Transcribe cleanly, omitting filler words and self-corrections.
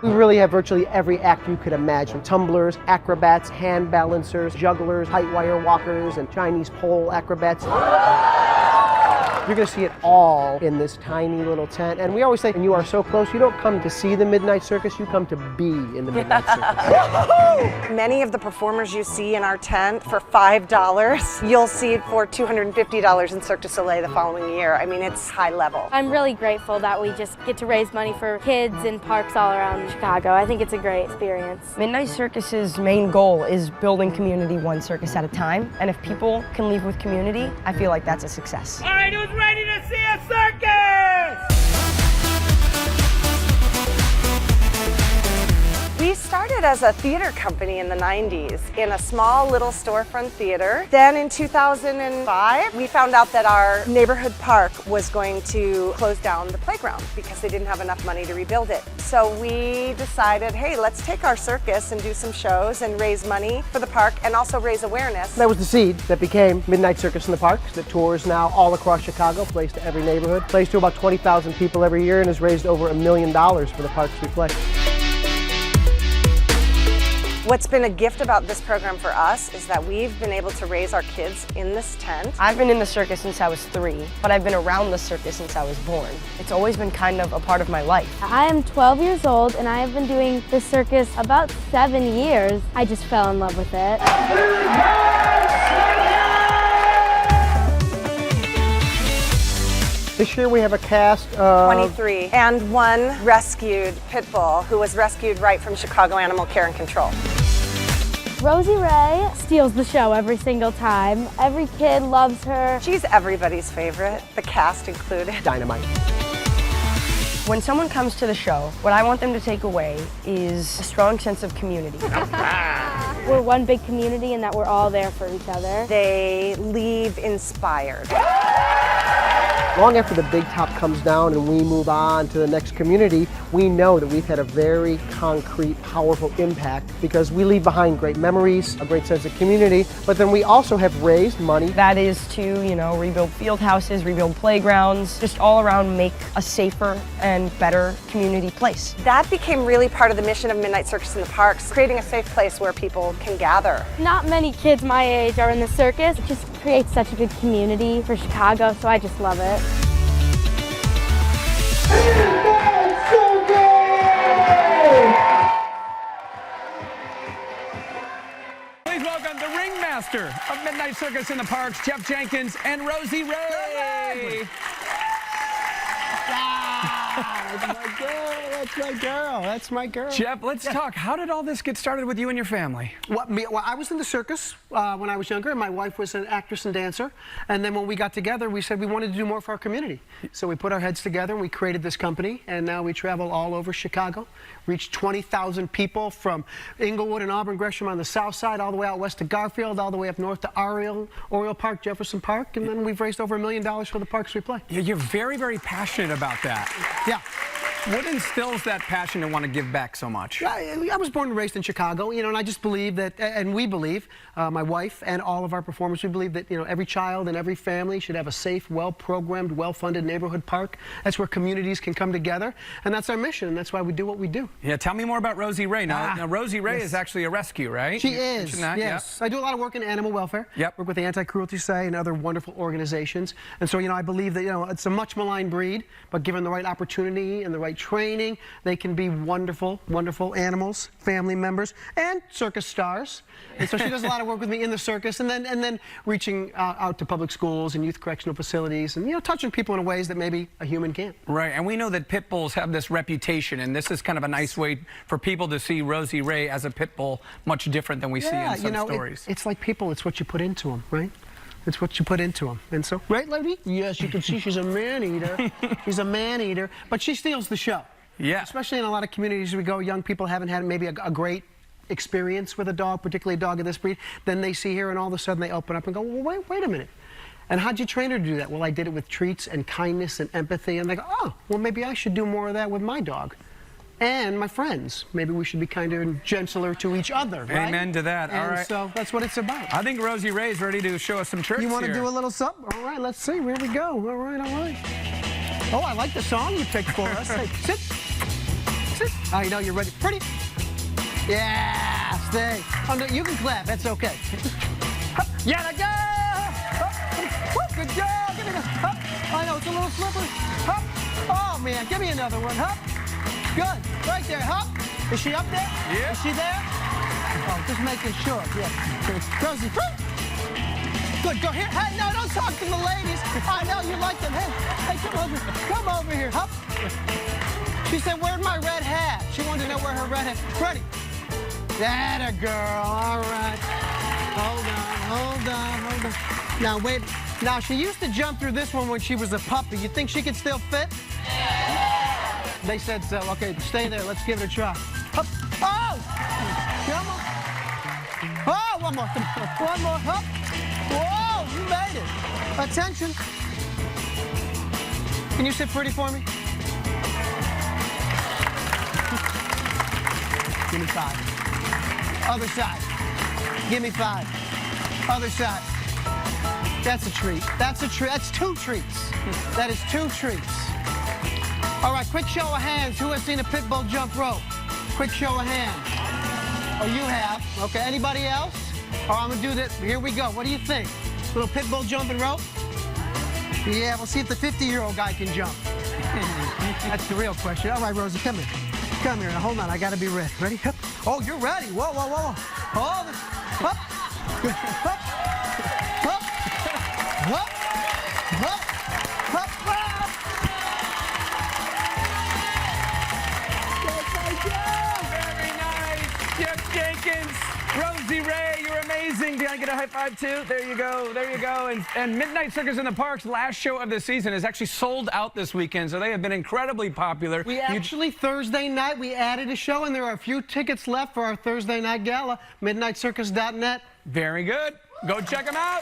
We really have virtually every act you could imagine. Tumblers, acrobats, hand balancers, jugglers, height wire walkers, and Chinese pole acrobats. You're going to see it all in this tiny little tent. And we always say, when you are so close, you don't come to see the Midnight Circus, you come to be in the Midnight Circus. Many of the performers you see in our tent for $5, you'll see for $250 in Cirque du Soleil the following year. I mean, it's high level. I'm really grateful that we just get to raise money for kids in parks all around Chicago. I think it's a great experience. Midnight Circus's main goal is building community one circus at a time. And if people can leave with community, I feel like that's a success. All right, who's ready to see a circus? We started as a theater company in the 90s in a small little storefront theater. Then in 2005, we found out that our neighborhood park was going to close down the playground because they didn't have enough money to rebuild it. So we decided, hey, let's take our circus and do some shows and raise money for the park and also raise awareness. That was the seed that became Midnight Circus in the Parks, that tours now all across Chicago, plays to every neighborhood, plays to about 20,000 people every year, and has raised over $1 million for the parks we play. What's been a gift about this program for us is that we've been able to raise our kids in this tent. I've been in the circus since I was 3, but I've been around the circus since I was born. It's always been kind of a part of my life. I am 12 years old and I have been doing the circus about 7 years. I just fell in love with it. This year we have a cast of 23, and one rescued Pitbull who was rescued right from Chicago Animal Care and Control. Rosie Ray steals the show every single time. Every kid loves her. She's everybody's favorite, the cast included. Dynamite. When someone comes to the show, what I want them to take away is a strong sense of community. We're one big community and that we're all there for each other. They leave inspired. Long after the big top comes down and we move on to the next community, we know that we've had a very concrete, powerful impact because we leave behind great memories, a great sense of community, but then we also have raised money. That is to, rebuild field houses, rebuild playgrounds, just all around make a safer and better community place. That became really part of the mission of Midnight Circus in the Parks, creating a safe place where people can gather. Not many kids my age are in the circus. It just creates such a good community for Chicago, so I just love it. Please welcome the ringmaster of Midnight Circus in the Parks, Jeff Jenkins and Rosie Ray. That's my girl. Jeff, let's talk. How did all this get started with you and your family? Well, I was in the circus when I was younger, and my wife was an actress and dancer. And then when we got together, we said we wanted to do more for our community. So we put our heads together and we created this company. And now we travel all over Chicago, reach 20,000 people from Inglewood and Auburn Gresham on the south side, all the way out west to Garfield, all the way up north to Oriole Park, Jefferson Park. And then we've raised over $1 million for the parks we play. Yeah, you're very, very passionate about that. Yeah. What instills that passion to want to give back so much? I was born and raised in Chicago, and I just believe that, and we believe, my wife and all of our performers, we believe that, every child and every family should have a safe, well-programmed, well-funded neighborhood park. That's where communities can come together, and that's our mission, and that's why we do what we do. Yeah, tell me more about Rosie Ray. Now Rosie Ray is actually a rescue, right? She is, yes. I do a lot of work in animal welfare. Yep. Work with the Anti-Cruelty Society and other wonderful organizations. And so, I believe that, it's a much maligned breed, but given the right opportunity and the right training, they can be wonderful, wonderful animals, family members, and circus stars. And so she does a lot of work with me in the circus, and then reaching out to public schools and youth correctional facilities, and touching people in ways that maybe a human can't. Right, and we know that pit bulls have this reputation, and this is kind of a nice way for people to see Rosie Ray as a pit bull, much different than we see in some stories. It's like people, it's what you put into them, right? It's what you put into them. And so, right, lady? Yes, you can see she's a man-eater. She's a man-eater, but she steals the show. Yeah. Especially in a lot of communities we go, young people haven't had maybe a great experience with a dog, particularly a dog of this breed. Then they see her and all of a sudden they open up and go, well, wait a minute. And how'd you train her to do that? Well, I did it with treats and kindness and empathy. And they go, oh, well, maybe I should do more of that with my dog. And my friends. Maybe we should be kinder and gentler to each other, right? Amen to that. And all right. So that's what it's about. I think Rosie Ray's ready to show us some tricks. You want to here. do a little something? All right, let's see. Here we go. All right, all right. Oh, I like the song you picked for us. Hey, sit. Sit. I know you're ready. Pretty. Yeah, stay. Oh, no, you can clap. That's okay. Yeah, go. Good job. Give me the, I know, it's a little slippery. Hup. Oh, man, give me another one. Hup. Good. Right there. Hup. Is she up there? Yeah. Is she there? Oh, just making sure. Yeah. Rosie. Good. Go here. Hey, no, don't talk to the ladies. I know you like them. Hey, come over here. Hup. She said, where's my red hat? She wanted to know where her red hat. Ready? That a girl. All right. Hold on. Now, wait. Now, she used to jump through this one when she was a puppy. You think she could still fit? Yeah. They said so. Okay, stay there. Let's give it a try. Hup. Oh! Come on. Oh, one more. One more. Hup. Whoa, you made it. Attention. Can you sit pretty for me? Give me 5. Other side. Give me 5. Other side. That's a treat. That's a treat. That's 2 treats. That is 2 treats. All right, quick show of hands. Who has seen a pit bull jump rope? Quick show of hands. Oh, you have. Okay, anybody else? All right, I'm going to do this. Here we go. What do you think? Little pit bull jumping rope? Yeah, we'll see if the 50-year-old guy can jump. That's the real question. All right, Rosie, come here. Come here. Now, hold on. I got to be ready. Ready? Hup. Oh, you're ready. Whoa. Oh, hup. Hup. Hup. Hup. Hup. Hup. Very nice. Jeff Jenkins, Rosie Ray, you're amazing. Can I get a high five too? There you go. There you go. And Midnight Circus in the Park's last show of the season is actually sold out this weekend, so they have been incredibly popular. We actually, Thursday night, we added a show, and there are a few tickets left for our Thursday night gala. MidnightCircus.net. Very good. Go check them out.